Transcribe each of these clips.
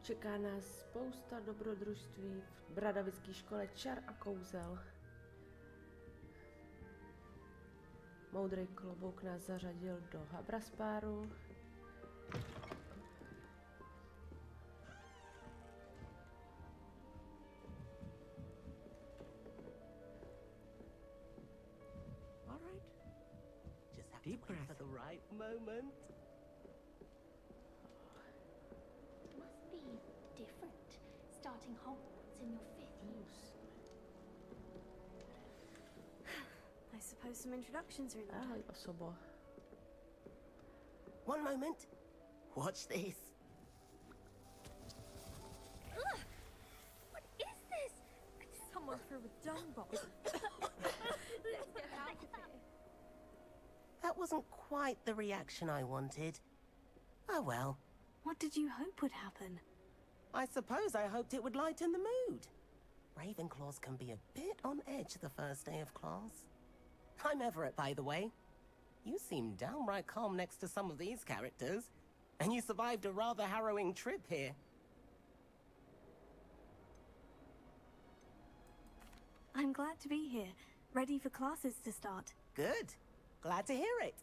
Čeká nás spousta dobrodružství v bradavické škole čar a kouzel. Moudrý klobouk nás zařadil do Habraspáru. Deep breath at the right moment. Must be different, starting Hogwarts in your 5th year. I suppose some introductions are in order. Ahoj, osobo. One moment. Watch this. Ugh! What is this? Someone threw a dung bomb. Let's get out of here. That wasn't quite the reaction I wanted. Oh well. What did you hope would happen? I suppose I hoped it would lighten the mood. Ravenclaws can be a bit on edge the first day of class. I'm Everett, by the way. You seem downright calm next to some of these characters, and you survived a rather harrowing trip here. I'm glad to be here, ready for classes to start. Good. Glad to hear it.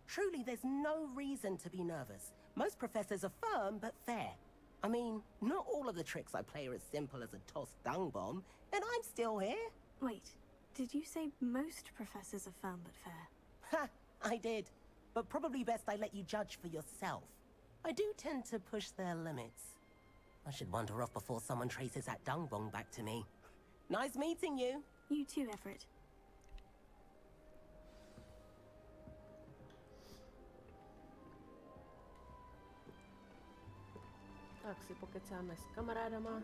Truly, there's no reason to be nervous. Most professors are firm but fair. I mean, not all of the tricks I play are as simple as a tossed dung bomb, and I'm still here. Wait, did you say most professors are firm but fair? Ha! I did. But probably best I let you judge for yourself. I do tend to push their limits. I should wander off before someone traces that dung bomb back to me. Nice meeting you. You too, Everett. Tak si pokecáme s kamarádama.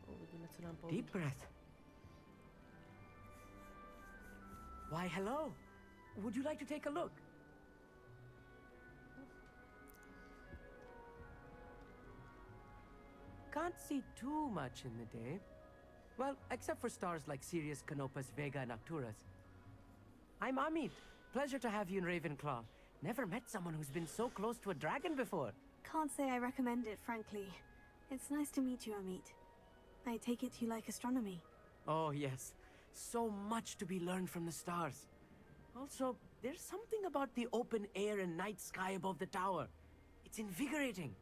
Uvidíme, co nám poví. Deep breath. Why, hello. Would you like to take a look? Can't see too much in the day. Well, except for stars like Sirius, Canopus, Vega, and Arcturus. I'm Amit. Pleasure to have you in Ravenclaw. Never met someone who's been so close to a dragon before. Can't say I recommend it, frankly. It's nice to meet you, Amit. I take it you like astronomy. Oh, yes. So much to be learned from the stars. Also, there's something about the open air and night sky above the tower. It's invigorating.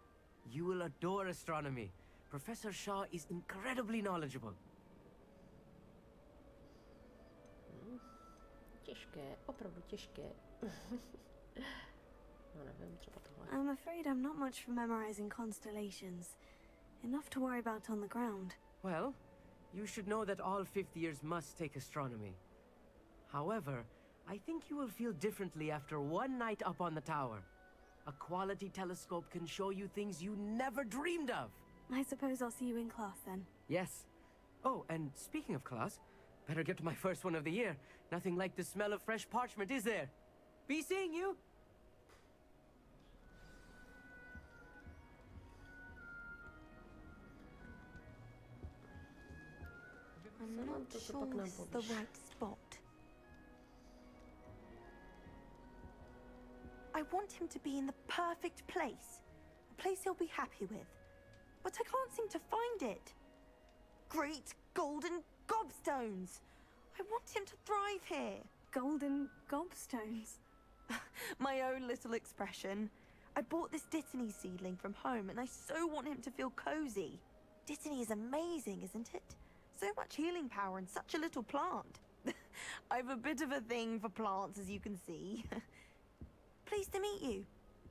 You will adore astronomy. Professor Shaw is incredibly knowledgeable. Těžké, opravdu těžké. No nevím, třeba tohle. I'm afraid I'm not much for memorizing constellations. Enough to worry about on the ground. Well, you should know that all fifth years must take astronomy. However, I think you will feel differently after one night up on the tower. A quality telescope can show you things you never dreamed of. I suppose I'll see you in class then. Yes. Oh, and speaking of class, better get to my first one of the year. Nothing like the smell of fresh parchment, is there? Be seeing you! I'm not sure this is the right spot. I want him to be in the perfect place. A place he'll be happy with. But I can't seem to find it. Great golden gobstones! I want him to thrive here. Golden gobstones. My own little expression. I bought this Dittany seedling from home and I so want him to feel cozy. Dittany is amazing, isn't it? So much healing power in such a little plant. I've a bit of a thing for plants, as you can see. Pleased to meet you.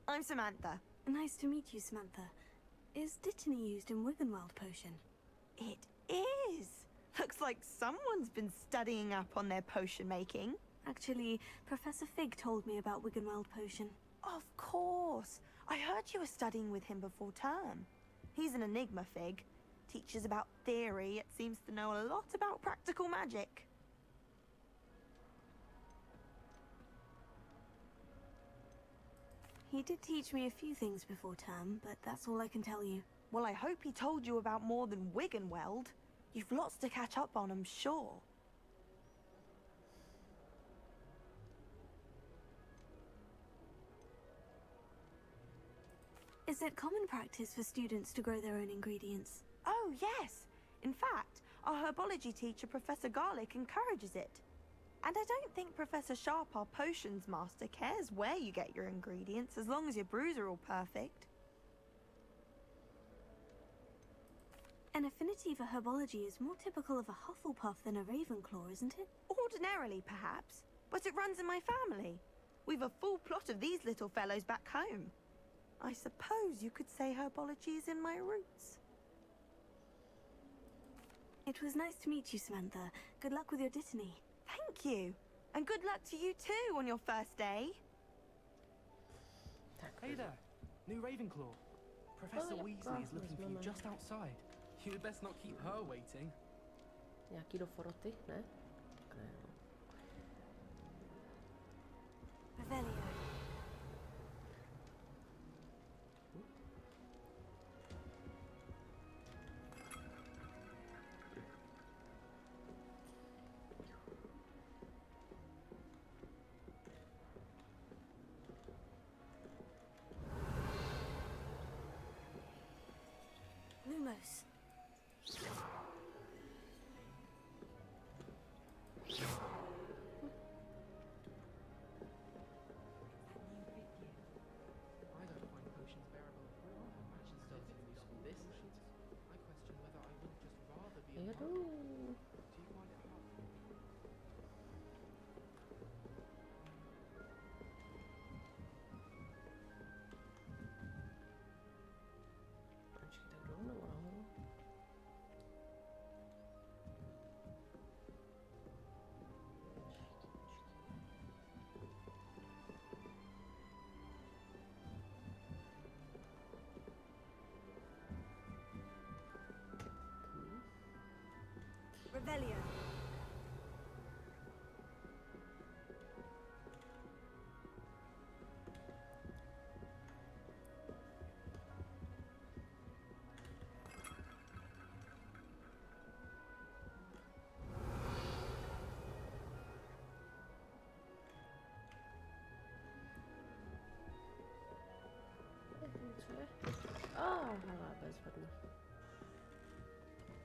I'm Samantha. Nice to meet you, Samantha. Is Dittany used in Wiggenweld potion? It is. Looks like someone's been studying up on their potion making. Actually, Professor Fig told me about Wiggenweld potion. Of course. I heard you were studying with him before term. He's an enigma, Fig. Teaches about theory, yet seems to know a lot about practical magic. He did teach me a few things before term, but that's all I can tell you. Well, I hope he told you about more than Wiggenweld. You've lots to catch up on, I'm sure. Is it common practice for students to grow their own ingredients? Oh, yes. In fact, our herbology teacher, Professor Garlic, encourages it. And I don't think Professor Sharp, our potions master, cares where you get your ingredients as long as your brews are all perfect. An affinity for herbology is more typical of a Hufflepuff than a Ravenclaw, isn't it? Ordinarily, perhaps, but it runs in my family. We've a full plot of these little fellows back home. I suppose you could say herbology is in my roots. It was nice to meet you, Samantha. Good luck with your dittany. Thank you. And good luck to you too on your first day. Hey there, new Ravenclaw. Professor Oh, Weasley is looking for you moment. just outside. You'd best not keep her waiting. Nějaký do foroty, ne? Ne, no. Revelio. Lumos. I don't find potions bearable at all. Imagine starting a use from this sheet. I question whether I wouldn't just rather be a Jedu. monk. Do you find it hard? Počkej, tak dolů nebo nahoru? Revelio. Co je? Hele, bezvedno.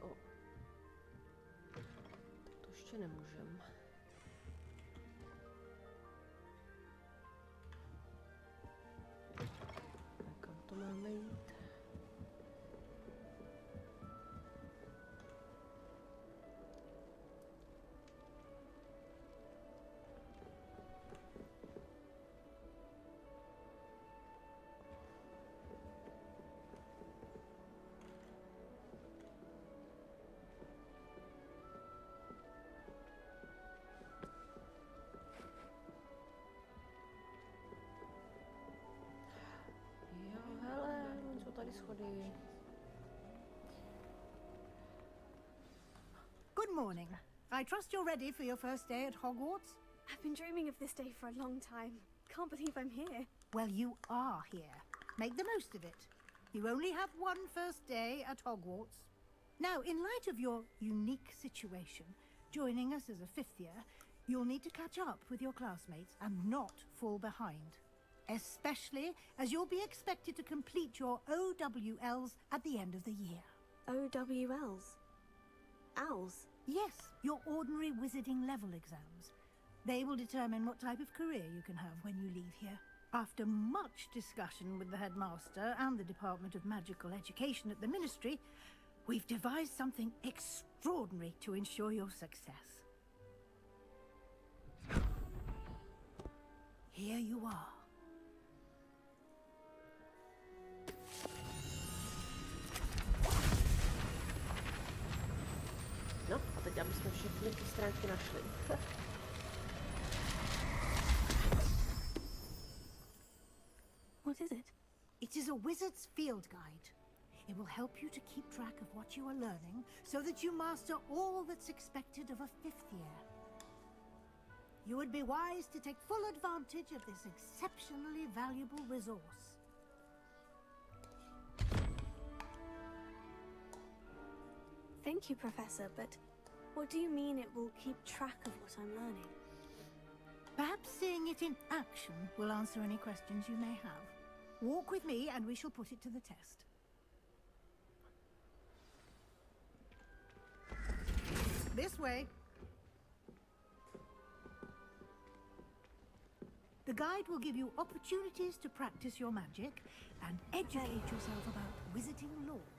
O. To ještě nemůžem. Kam to máme jít? Jo, hele, jsou tady schody. Good morning. I trust you're ready for your first day at Hogwarts? I've been dreaming of this day for a long time. Can't believe I'm here. Well, you are here. Make the most of it. You only have one first day at Hogwarts. Now, in light of your unique situation, joining us as a fifth year, you'll need to catch up with your classmates and not fall behind. Especially as you'll be expected to complete your OWLs at the end of the year. OWLs. Owls. Yes, your ordinary wizarding level exams. They will determine what type of career you can have when you leave here. After much discussion with the headmaster and the Department of Magical Education at the Ministry, we've devised something extraordinary to ensure your success. Here you are. No, a teď aby jsme všechny ty stránky našli. What is it? It is a wizard's field guide. It will help you to keep track of what you are learning so that you master all that's expected of a fifth year. You would be wise to take full advantage of this exceptionally valuable resource. Thank you, Professor, but what do you mean it will keep track of what I'm learning? Perhaps seeing it in action will answer any questions you may have. Walk with me and we shall put it to the test. This way. The guide will give you opportunities to practice your magic and educate yourself about wizarding lore.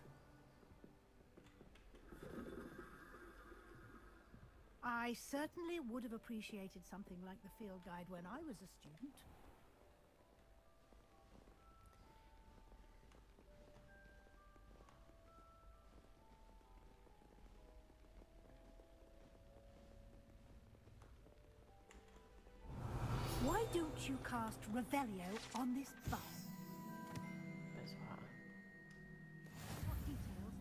I certainly would have appreciated something like the field guide when I was a student. Why don't you cast Revelio on this bus? Bezva. What details?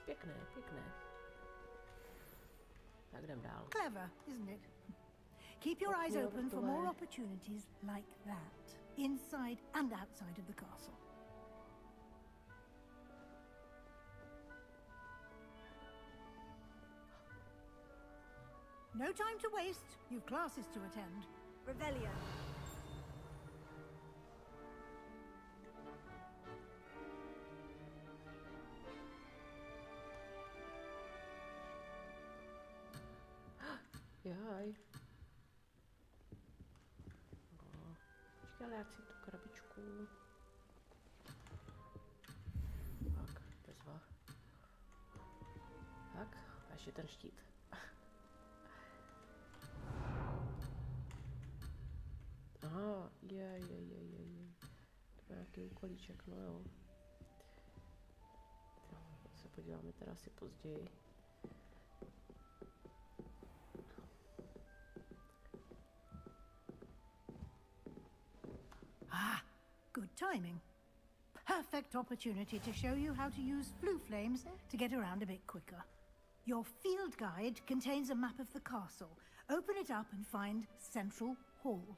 Pěkné, pěkné. Tak jdem dál. Clever, isn't it? Keep your eyes open for more opportunities like that, inside and outside of the castle. No time to waste. You've classes to attend. Revelio. Jaj. No. Počkej, ale já chci tu krabičku. Tak, bezva. Tak, a ještě ten štít. Aha, je. To je nějaký úkolíček, no jo. Tak se podíváme teda asi později. Good timing. Perfect opportunity to show you how to use flue flames to get around a bit quicker. Your field guide contains a map of the castle. Open it up and find Central Hall.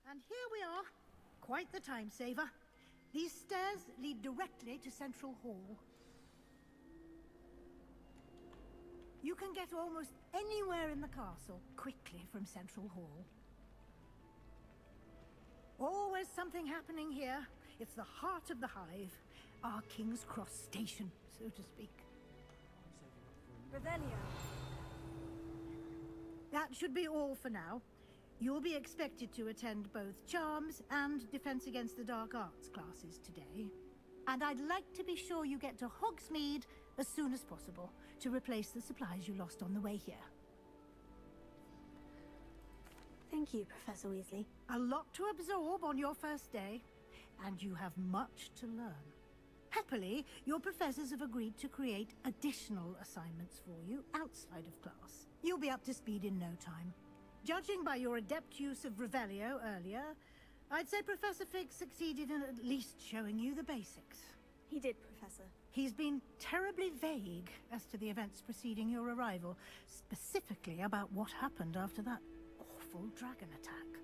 And here we are. Quite the time saver. These stairs lead directly to Central Hall. You can get almost anywhere in the castle quickly from Central Hall. Always something happening here. It's the heart of the hive. Our King's Cross station, so to speak. Revelio. That should be all for now. You'll be expected to attend both Charms and Defense Against the Dark Arts classes today. And I'd like to be sure you get to Hogsmeade as soon as possible to replace the supplies you lost on the way here. Thank you, Professor Weasley. A lot to absorb on your first day, and you have much to learn. Happily, your professors have agreed to create additional assignments for you outside of class. You'll be up to speed in no time. Judging by your adept use of Revelio earlier, I'd say Professor Fig succeeded in at least showing you the basics. He did, Professor. He's been terribly vague as to the events preceding your arrival, specifically about what happened after that awful dragon attack.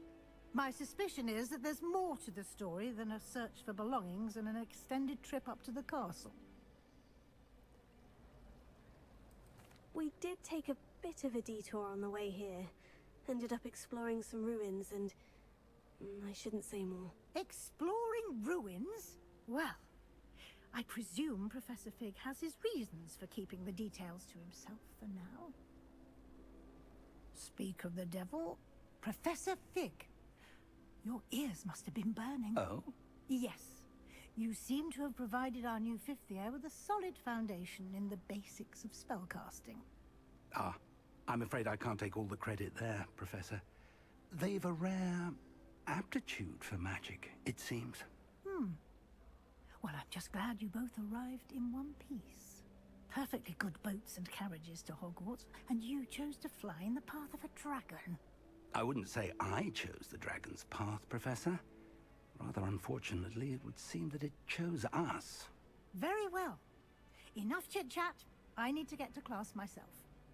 My suspicion is that there's more to the story than a search for belongings and an extended trip up to the castle. We did take a bit of a detour on the way here. Ended up exploring some ruins and... I shouldn't say more. Exploring ruins? Well, I presume Professor Fig has his reasons for keeping the details to himself for now. Speak of the devil, Professor Fig. Your ears must have been burning. Oh? Yes. You seem to have provided our new fifth year with a solid foundation in the basics of spellcasting. Ah, I'm afraid I can't take all the credit there, Professor. They've a rare aptitude for magic, it seems. Well, I'm just glad you both arrived in one piece. Perfectly good boats and carriages to Hogwarts, and you chose to fly in the path of a dragon. I wouldn't say I chose the dragon's path, Professor. Rather unfortunately, it would seem that it chose us. Very well. Enough chit-chat. I need to get to class myself.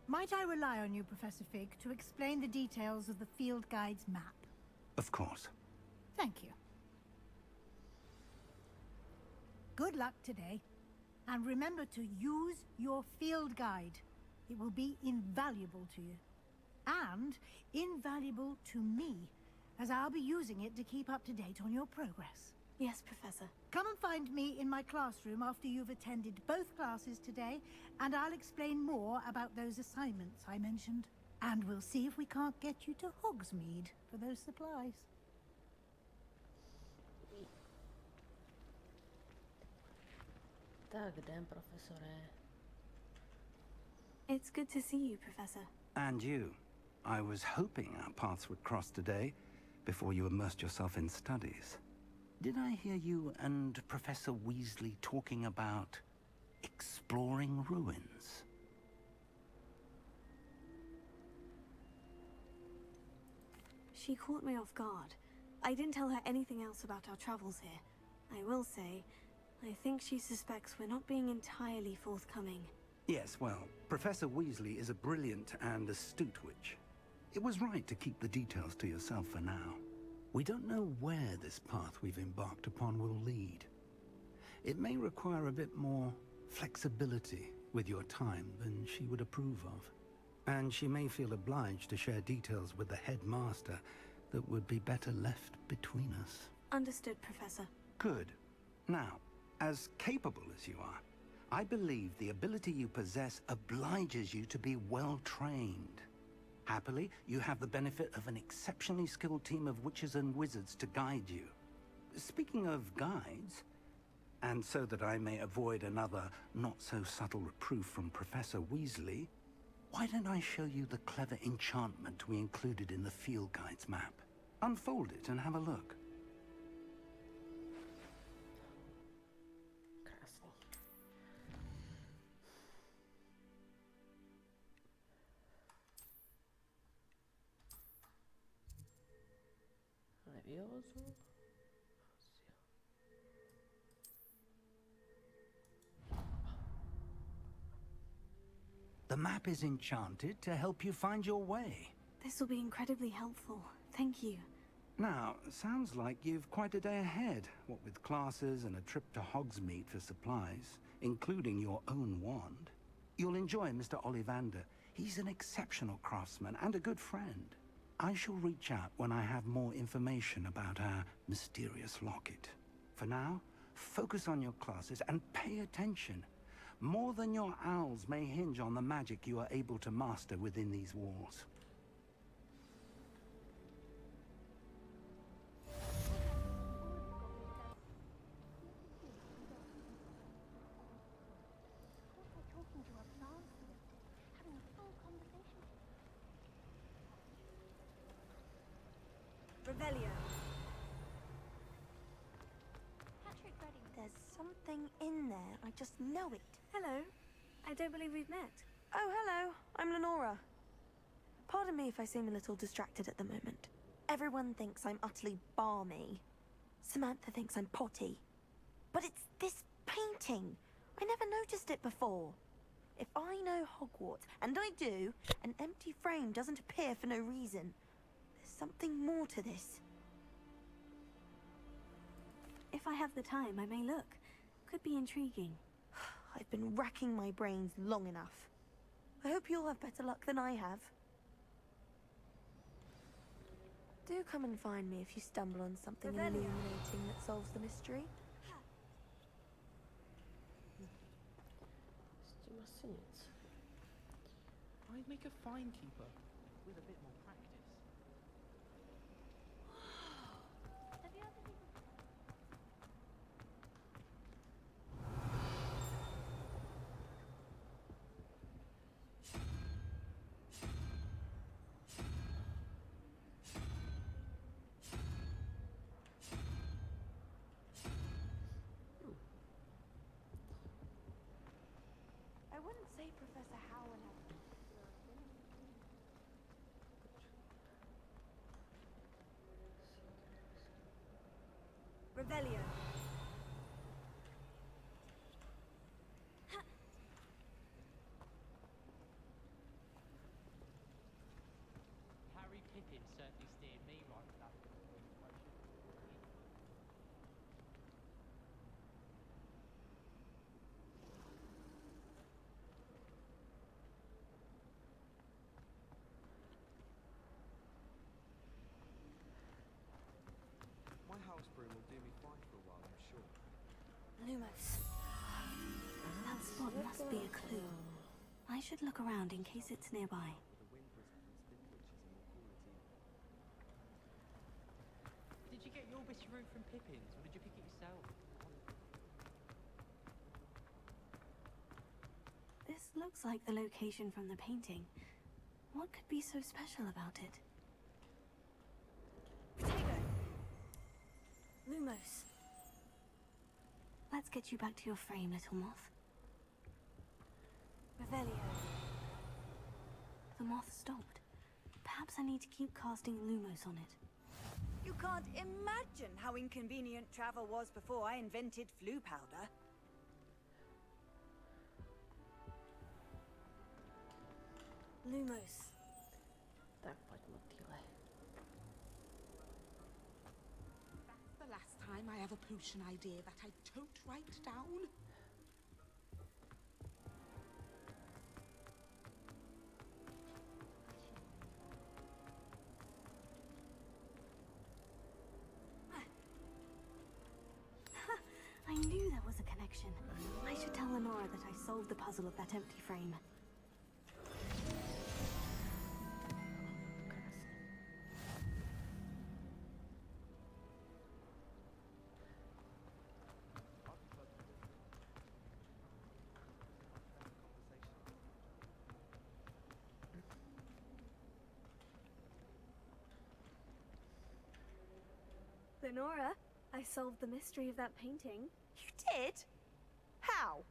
Might I rely on you, Professor Fig, to explain the details of the field guide's map? Of course. Thank you. Good luck today. And remember to use your field guide. It will be invaluable to you. And invaluable to me, as I'll be using it to keep up to date on your progress. Yes, Professor. Come and find me in my classroom after you've attended both classes today, and I'll explain more about those assignments I mentioned. And we'll see if we can't get you to Hogsmeade for those supplies. Tak jdem, profesore. It's good to see you, Professor. And you. I was hoping our paths would cross today, before you immersed yourself in studies. Did I hear you and Professor Weasley talking about exploring ruins? She caught me off guard. I didn't tell her anything else about our travels here. I will say, I think she suspects we're not being entirely forthcoming. Yes, well, Professor Weasley is a brilliant and astute witch. It was right to keep the details to yourself for now. We don't know where this path we've embarked upon will lead. It may require a bit more flexibility with your time than she would approve of. And she may feel obliged to share details with the headmaster that would be better left between us. Understood, Professor. Good. Now, as capable as you are, I believe the ability you possess obliges you to be well trained. Happily, you have the benefit of an exceptionally skilled team of witches and wizards to guide you. Speaking of guides, and so that I may avoid another not-so-subtle reproof from Professor Weasley, why don't I show you the clever enchantment we included in the field guide's map? Unfold it and have a look. Krásný. Levioso. The map is enchanted to help you find your way. This will be incredibly helpful. Thank you. Now, sounds like you've quite a day ahead, what with classes and a trip to Hogsmeade for supplies, including your own wand. You'll enjoy Mr. Ollivander. He's an exceptional craftsman and a good friend. I shall reach out when I have more information about our mysterious locket. For now, focus on your classes and pay attention. More than your owls may hinge on the magic you are able to master within these walls. Talking to a plant, having a full conversation. Revelio. Patrick Redding. There's something in there. I just know it. Hello. I don't believe we've met. Oh, hello. I'm Lenora. Pardon me if I seem a little distracted at the moment. Everyone thinks I'm utterly balmy. Samantha thinks I'm potty. But it's this painting. I never noticed it before. If I know Hogwarts, and I do, an empty frame doesn't appear for no reason. There's something more to this. If I have the time, I may look. Could be intriguing. I've been racking my brains long enough. I hope you'll have better luck than I have. Do come and find me if you stumble on something illuminating that solves the mystery. S tím asi nic. I'd make a fine keeper with a bit more practice. Have you ever been? I wouldn't say Professor Howard had Revelio. Harry Pippin certainly steered me right with that situation. My house broom will do me fine for a while, I'm sure. Lumos. That spot must be a clue. I should look around in case it's nearby. The wind whistles and spin twitches are more cool too. Did you get your whiskeroo from Pippin's, or did you pick it yourself? This looks like the location from the painting. What could be so special about it? Potato. Lumos. Let's get you back to your frame, little moth. Revelio. The moth stopped. Perhaps I need to keep casting Lumos on it. You can't imagine how inconvenient travel was before I invented flu powder. Lumos. Tak pojď, motýle. That's the last time I have a potion idea that I don't write down. I knew there was a connection. I should tell Lenora that I solved the puzzle of that empty frame. Lenora, I solved the mystery of that painting. You did? How?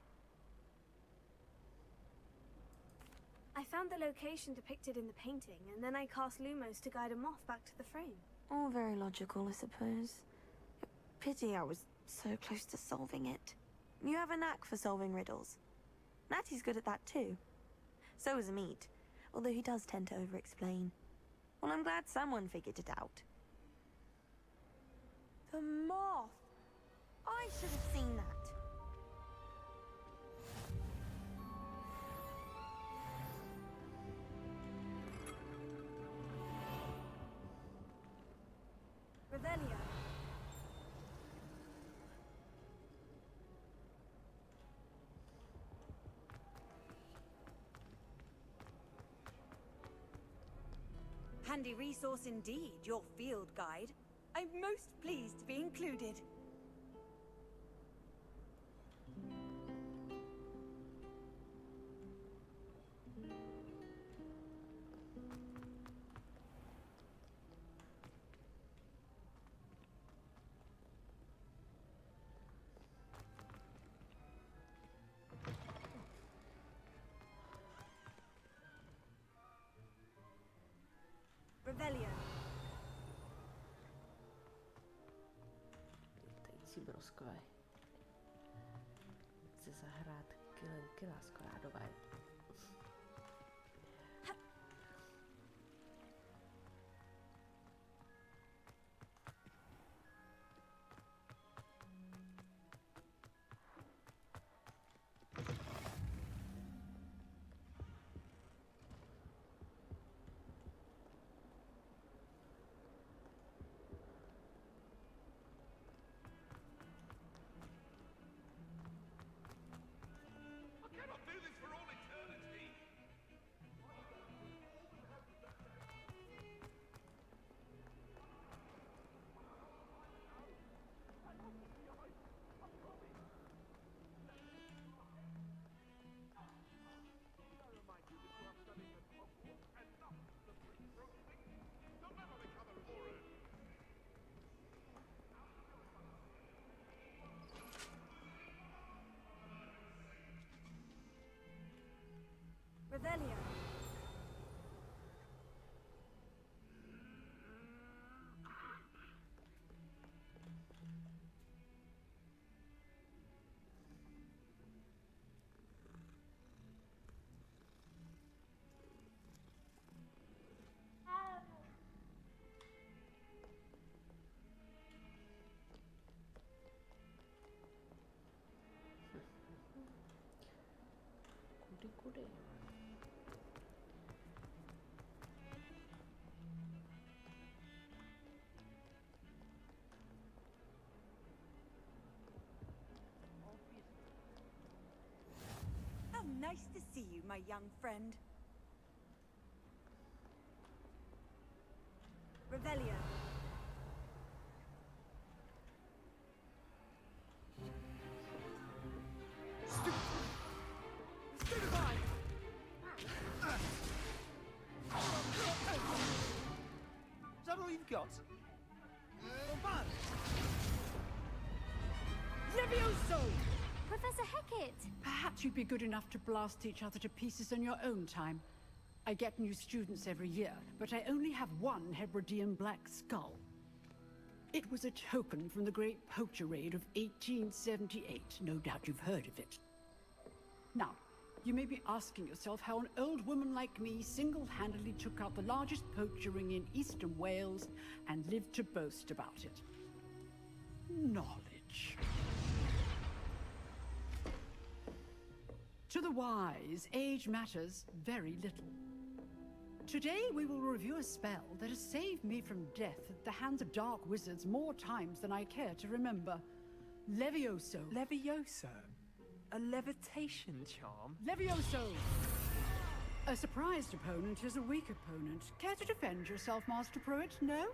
I found the location depicted in the painting, and then I cast Lumos to guide a moth back to the frame. All very logical, I suppose. Pity I was so close to solving it. You have a knack for solving riddles. Natty's good at that too. So is Amit, although he does tend to over-explain. Well, I'm glad someone figured it out. The moth! I should have seen that. Revelio. Handy resource indeed, your field guide. I'm most pleased to be included. Revelio. Lítající broskové. Chci zahrát Kylenky Láskorádové. kudy? How nice to see you, my young friend. Revelio. Is that all you've got? Levioso! Professor Hecat! Perhaps you'd be good enough to blast each other to pieces in your own time. I get new students every year, but I only have one Hebridean black skull. It was a token from the Great Poacher Raid of 1878. No doubt you've heard of it. Now, you may be asking yourself how an old woman like me single-handedly took out the largest poacher ring in eastern Wales and lived to boast about it. Knowledge. To the wise, age matters very little. Today we will review a spell that has saved me from death at the hands of dark wizards more times than I care to remember. Levioso. Levioso? A levitation charm? Levioso! A surprised opponent is a weak opponent. Care to defend yourself, Master Pruitt? No?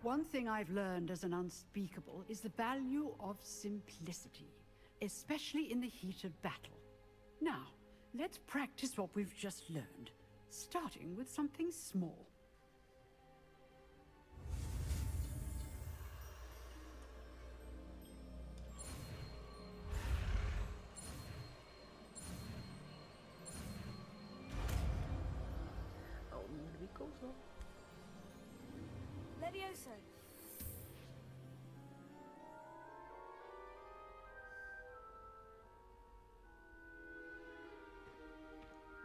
One thing I've learned as an unspeakable is the value of simplicity, especially in the heat of battle. Now, let's practice what we've just learned, starting with something small. Kouzlo. Levioso.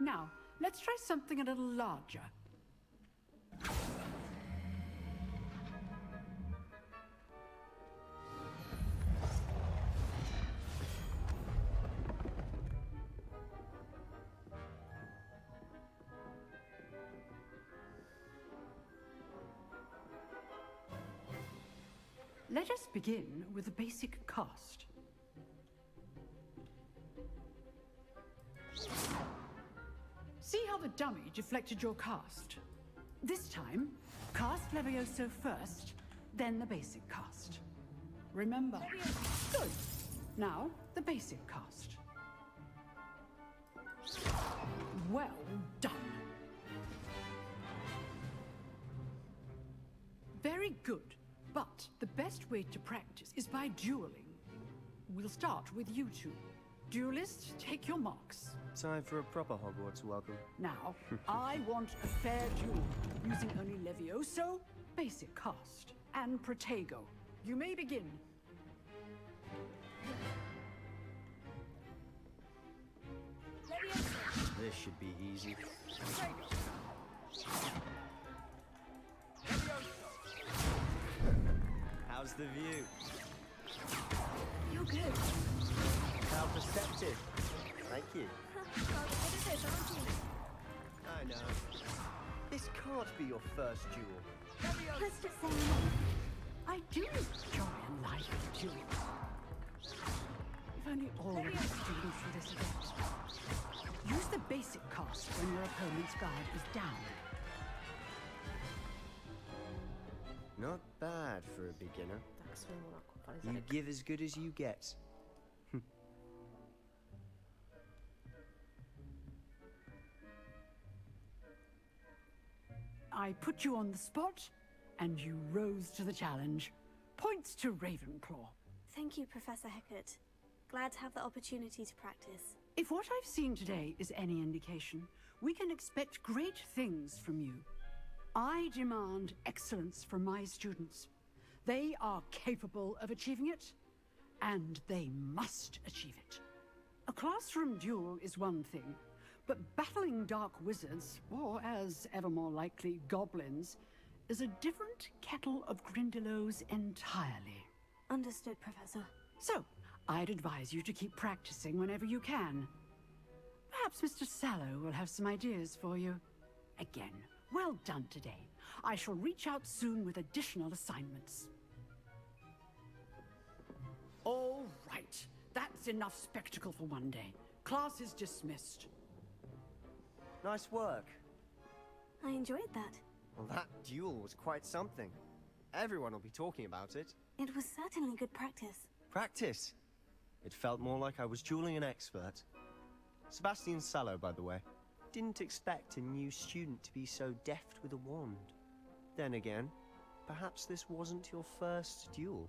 Now, let's try something a little larger. Let us begin with the basic cast. See how the dummy deflected your cast? This time, cast Levioso first, then the basic cast. Remember? Good. Now, the basic cast. Well done. Very good. But the best way to practice is by dueling. We'll start with you two. Duelists, take your marks. Time for a proper Hogwarts welcome. Now, I want a fair duel, using only Levioso, basic cast, and Protego. You may begin. This should be easy. How's the view? You're good. How perceptive. Thank you. I know. This can't be your first duel. Let's just say I do enjoy a lively duel. If only all of the students for this event. Use the basic cast when your opponent's guard is down. Not bad for a beginner. Tak jsme mu nakopali You zadek. give as good as you get. I put you on the spot, and you rose to the challenge. Points to Ravenclaw. Thank you, Professor Hecat. Glad to have the opportunity to practice. If what I've seen today is any indication, we can expect great things from you. I demand excellence from my students. They are capable of achieving it, and they must achieve it. A classroom duel is one thing, but battling dark wizards, or as ever more likely, goblins, is a different kettle of Grindylows entirely. Understood, Professor. So, I'd advise you to keep practicing whenever you can. Perhaps Mr. Sallow will have some ideas for you. Again, well done today. I shall reach out soon with additional assignments. All right. That's enough spectacle for one day. Class is dismissed. Nice work. I enjoyed that. Well, that duel was quite something. Everyone will be talking about it. It was certainly good practice. Practice? It felt more like I was dueling an expert. Sebastian Sallow, by the way. Didn't expect a new student to be so deft with a wand. Then again, perhaps this wasn't your first duel.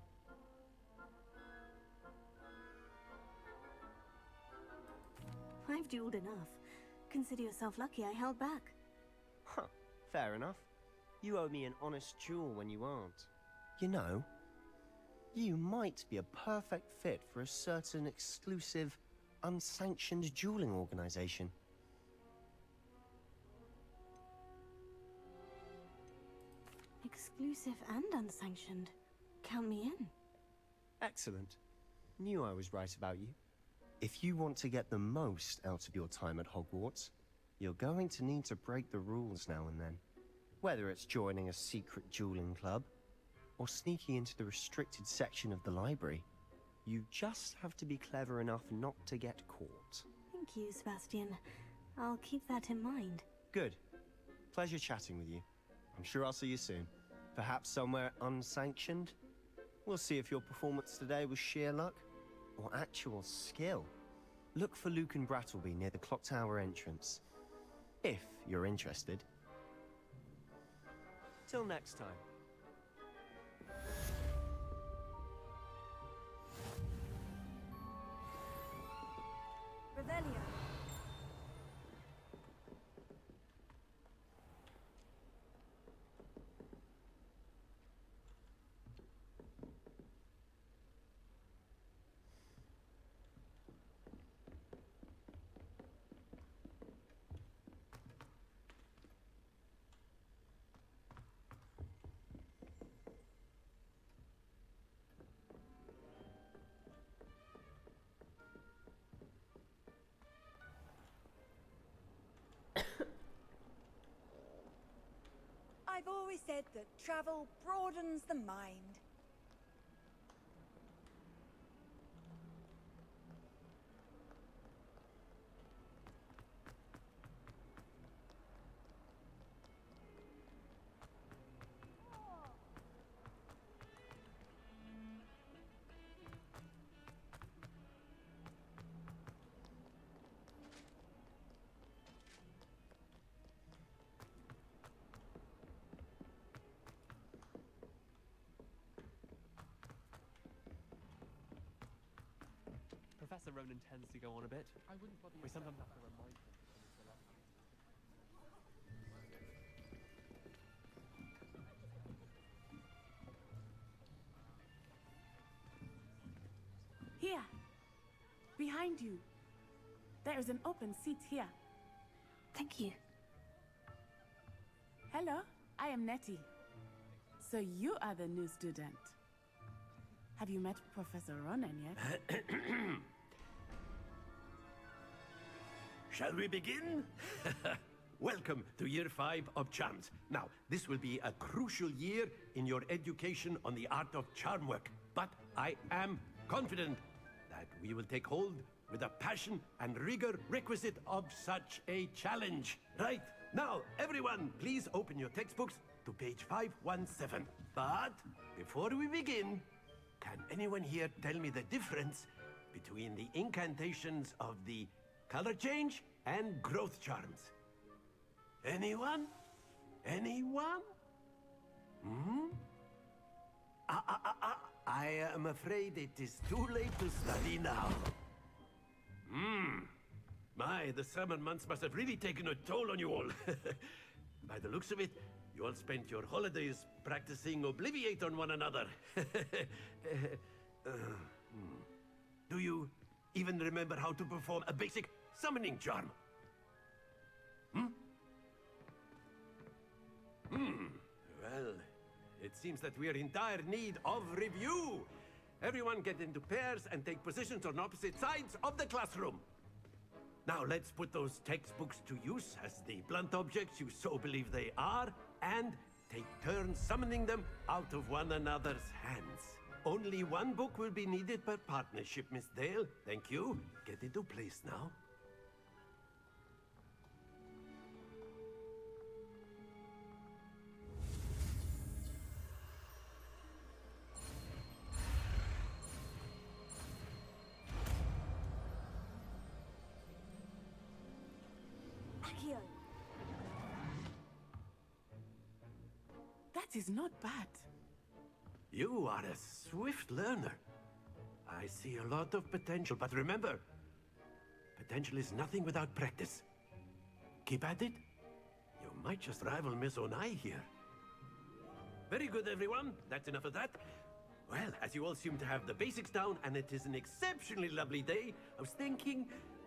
I've dueled enough. Consider yourself lucky I held back. Huh, fair enough. You owe me an honest duel when you aren't. You know, you might be a perfect fit for a certain exclusive, unsanctioned dueling organization. Exclusive and unsanctioned. Count me in. Excellent. Knew I was right about you. If you want to get the most out of your time at Hogwarts, you're going to need to break the rules now and then. Whether it's joining a secret dueling club, or sneaking into the restricted section of the library, you just have to be clever enough not to get caught. Thank you, Sebastian. I'll keep that in mind. Good. Pleasure chatting with you. I'm sure I'll see you soon. Perhaps somewhere unsanctioned? We'll see if your performance today was sheer luck or actual skill. Look for Luke and Brattleby near the clock tower entrance. If you're interested. Till next time. Revelio. I've always said that travel broadens the mind. Professor Ronan tends to go on a bit. I wouldn't bother We yourself. sometimes have to remind him. Here, behind you. There is an open seat here. Thank you. Hello, I am Nettie. So you are the new student. Have you met Professor Ronan yet? Shall we begin? Welcome to Year 5 of Charms. Now, this will be a crucial year in your education on the art of charm work. But I am confident that we will take hold with the passion and rigor requisite of such a challenge. Right, now, everyone, please open your textbooks to page 517. But before we begin, can anyone here tell me the difference between the incantations of the color change and growth charms? Anyone? Anyone? Hmm? I am afraid it is too late to study now. My, the summer months must have really taken a toll on you all. By the looks of it, you all spent your holidays practicing Obliviate on one another. Do you even remember how to perform a basic summoning charm? Well, it seems that we are in dire need of review. Everyone get into pairs and take positions on opposite sides of the classroom. Now let's put those textbooks to use as the blunt objects you so believe they are, and take turns summoning them out of one another's hands. Only one book will be needed per partnership, Miss Dale. Thank you. Get into place now. Accio. That is not bad. You are a swift learner. I see a lot of potential, but remember, potential is nothing without practice. Keep at it. You might just rival Miss Onai here. Very good, everyone. That's enough of that. Well, as you all seem to have the basics down, and it is an exceptionally lovely day, I was thinking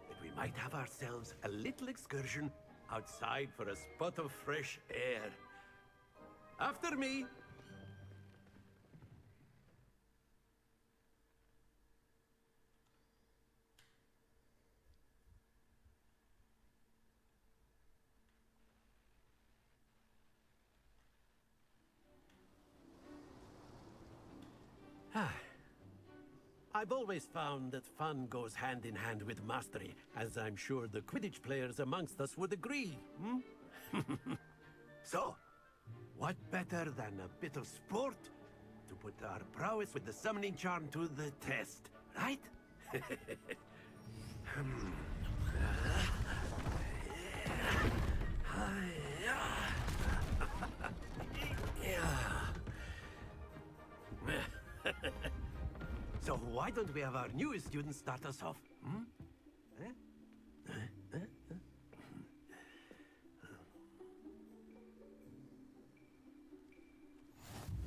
that we might have ourselves a little excursion outside for a spot of fresh air. After me. I've always found that fun goes hand in hand with mastery, as I'm sure the Quidditch players amongst us would agree, So, what better than a bit of sport to put our prowess with the summoning charm to the test, right? So why don't we have our newest student start us off?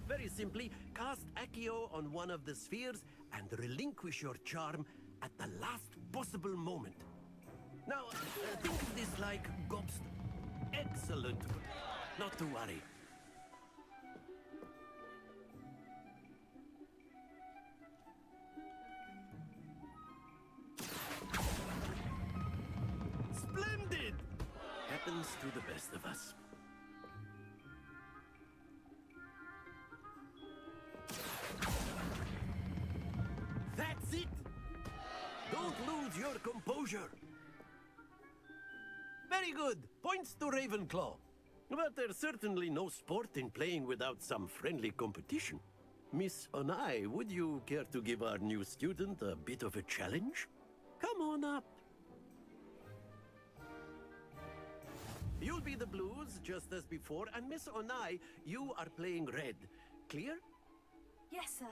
Very simply, cast Accio on one of the spheres and relinquish your charm at the last possible moment. Now, think of this like gobst. Excellent. Not to worry. Splendid! Happens to the best of us. That's it! Don't lose your composure. Very good. Points to Ravenclaw. But there's certainly no sport in playing without some friendly competition. Miss Onai, would you care to give our new student a bit of a challenge? Come on up. You'll be the blues, just as before, and Miss Onai, you are playing red. Clear? Yes, sir.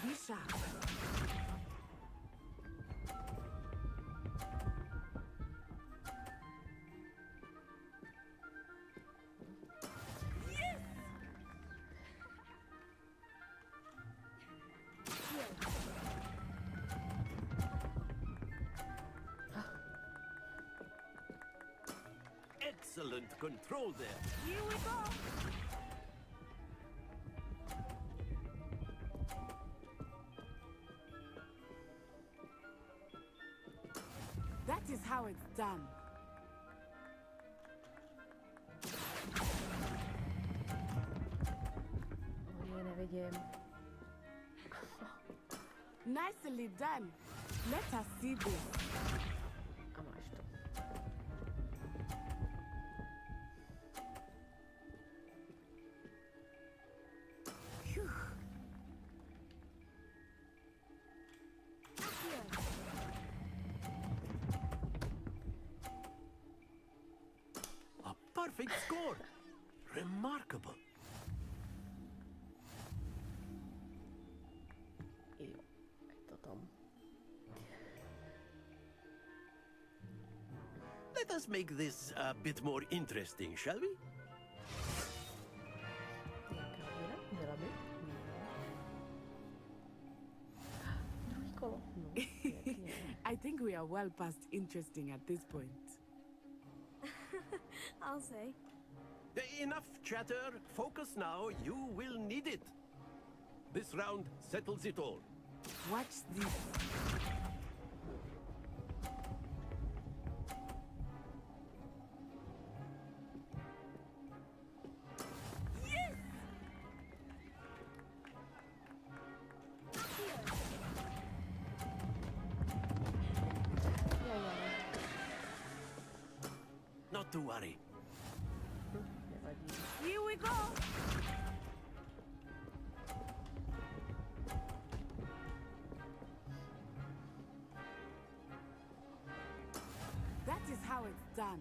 Be sharp. Excellent control there. Here we go. That is how it's done. Je nevidím. Nicely done. Let us see this. A máš to. A perfect score. Remarkable. Jo, je to tam. Let us make this a bit more interesting, shall we? Měla by? Druhý kolo. No, pěkně. I think we are well past interesting at this point. I'll say. Enough chatter. Focus now. You will need it. This round settles it all. Watch this. Not to worry. Here we go. That is how it's done.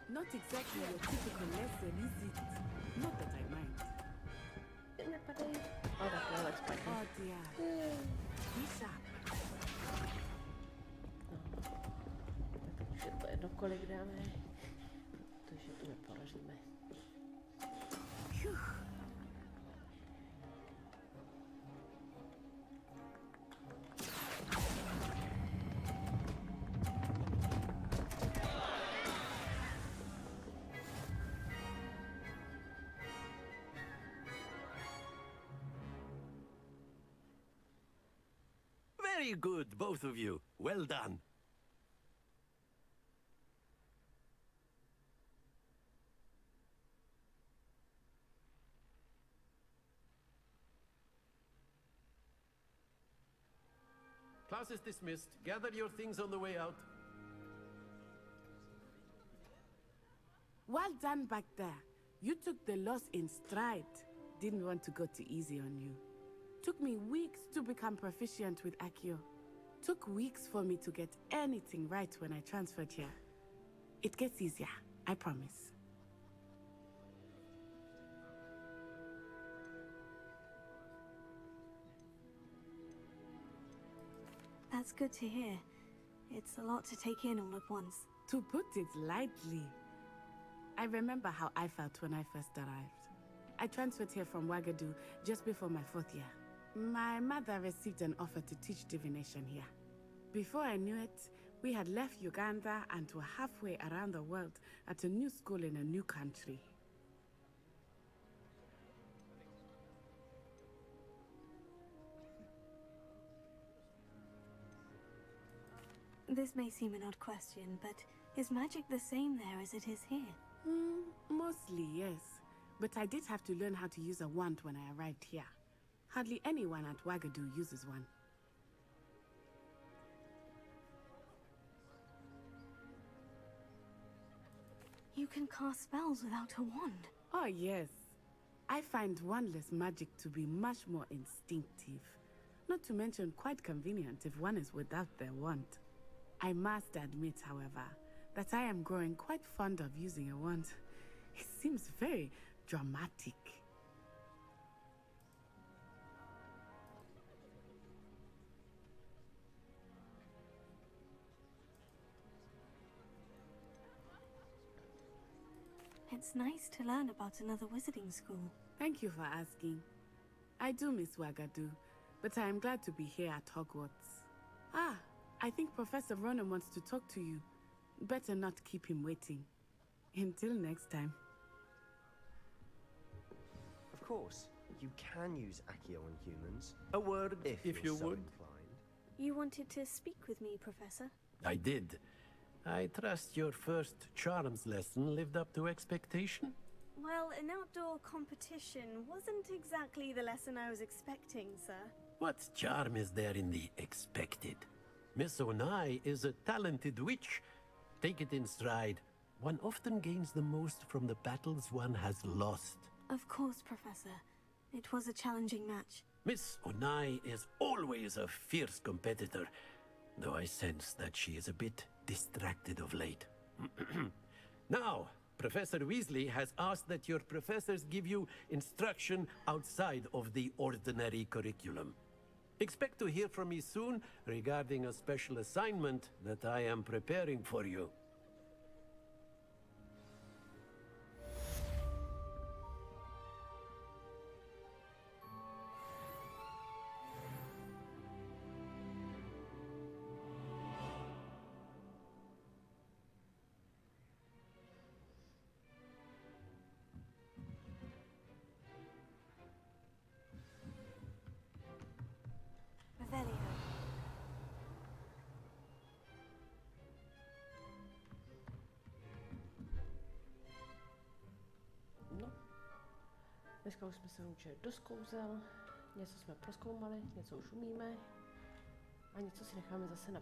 Not exactly your typical lesson, is it? Not that I mind. Oh, takhle let's Oh dear. Be sharp. Takže to jedno kolik dáme, protože tu neporažíme. Very good, both of you. Well done. Class is dismissed. Gather your things on the way out. Well done back there. You took the loss in stride. Didn't want to go too easy on you. Took me weeks to become proficient with Accio. Took weeks for me to get anything right when I transferred here. It gets easier, I promise. That's good to hear. It's a lot to take in all at once. To put it lightly, I remember how I felt when I first arrived. I transferred here from Ouagadougou just before my 4th year. My mother received an offer to teach divination here. Before I knew it, we had left Uganda and were halfway around the world at a new school in a new country. This may seem an odd question, but is magic the same there as it is here? Mostly, yes. But I did have to learn how to use a wand when I arrived here. Hardly anyone at Ouagadougou uses one. You can cast spells without a wand. Oh, yes. I find wandless magic to be much more instinctive. Not to mention quite convenient if one is without their wand. I must admit, however, that I am growing quite fond of using a wand. It seems very dramatic. It's nice to learn about another wizarding school. Thank you for asking. I do miss Ouagadougou, but I am glad to be here at Hogwarts. Ah, I think Professor Ronan wants to talk to you. Better not keep him waiting. Until next time. Of course, you can use Accio on humans. A word if you so would. inclined. You wanted to speak with me, Professor? I did. I trust your first charms lesson lived up to expectation? Well, an outdoor competition wasn't exactly the lesson I was expecting, sir. What charm is there in the expected? Miss Onai is a talented witch. Take it in stride. One often gains the most from the battles one has lost. Of course, Professor. It was a challenging match. Miss Onai is always a fierce competitor, though I sense that she is a bit distracted of late. Now, Professor Weasley has asked that your professors give you instruction outside of the ordinary curriculum. Expect to hear from me soon regarding a special assignment that I am preparing for you. Dneska už jsme se naučili dost kouzel, něco jsme prozkoumali, něco už umíme a něco si necháme zase na